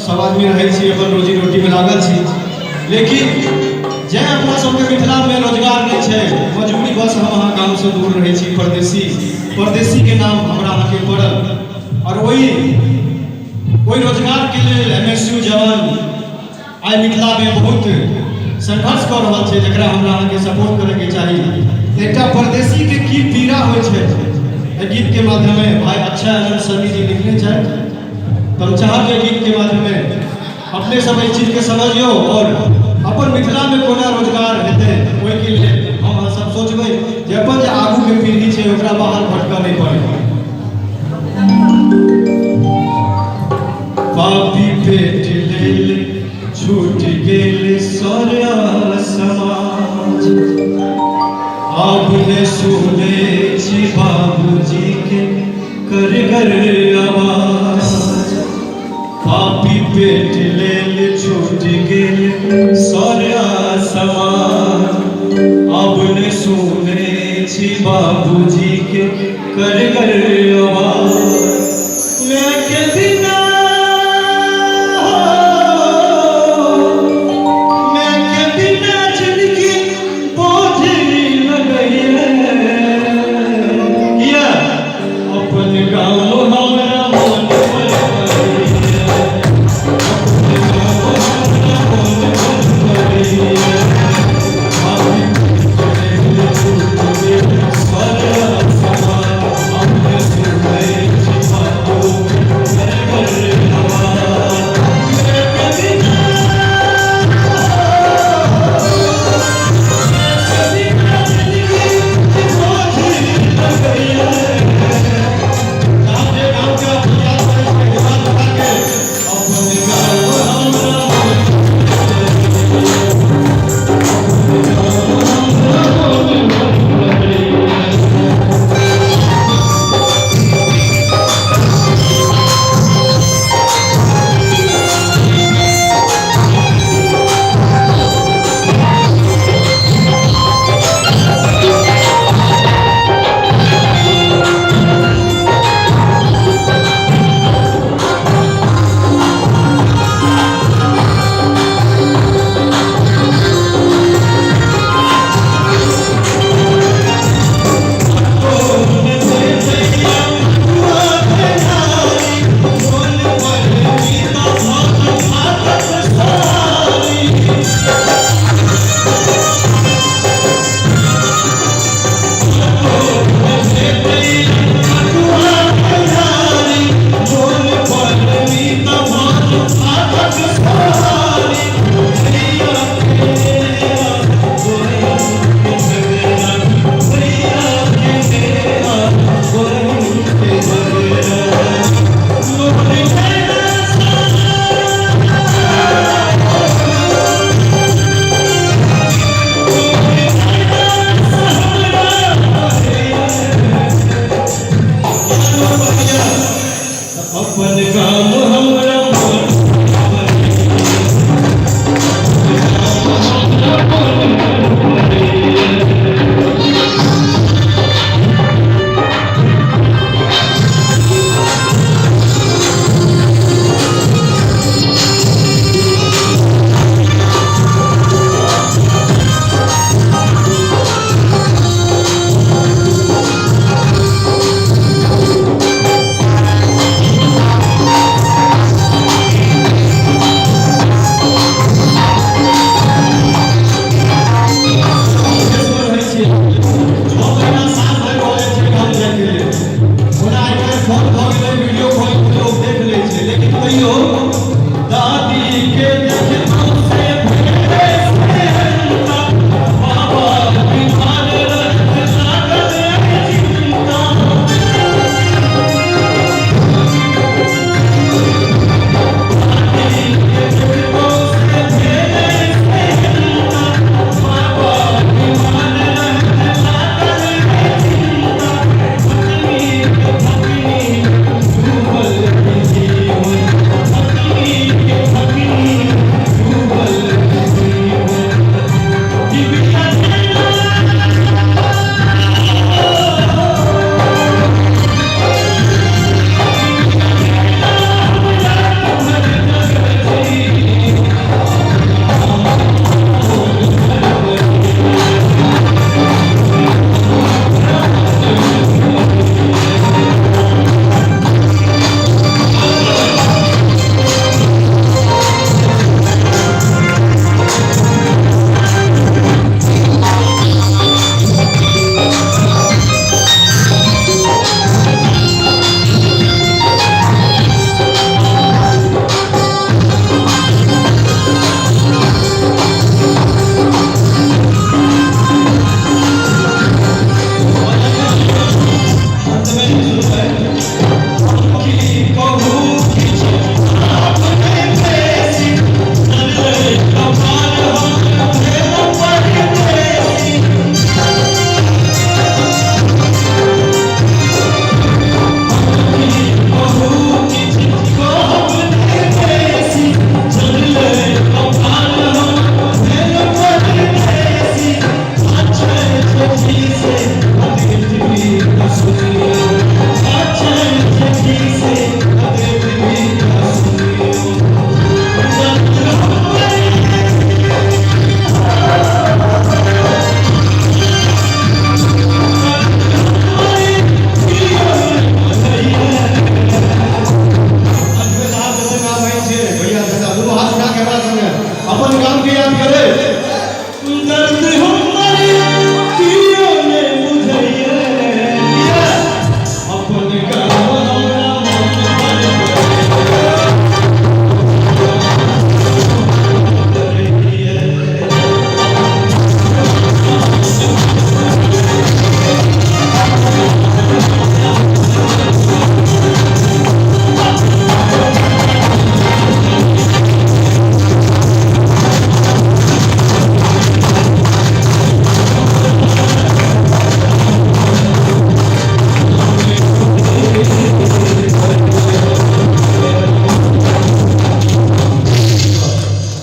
सब आदमी रहे छी अपन रोजी रोटी में लागल छी, लेकिन जे अपना सबके मिथिला में रोजगार नहीं है, मजबूरी बस हम अहाँ गाँव से दूर रहे छी, परदेसी के नाम हमरा अहाँ के पड़ल और वही रोजगार के लिए MSU जवान आई मिथिला में बहुत संघर्ष कर रहा है, जरा हमरा अहाँ के सपोर्ट करे के चाहिए। एक परदेसी के की पीड़ा हो गीत के माध्यम भाई अच्छा आनंद सनी जी लिखने चाहे तो हम चाहते गीत के माध्यम अपने सब इस चीज के समझियो और अपन मिथिला में कोना रोजगार हेते ओहि के लिए हम सब सोचबै जे अपन जे आगू के पीढ़ी छै ओकरा बाहर भटकऽ नहीं पड़े। पापी पेट लेल छूट गेल सारा समाज, अब ने सुने छी बाबूजी के कर आवाज। पापी पेट लेल छूट गेल सारा समाज, अब ने सुने छी बाबूजी के कर आवाज। मैं के बिना दादी के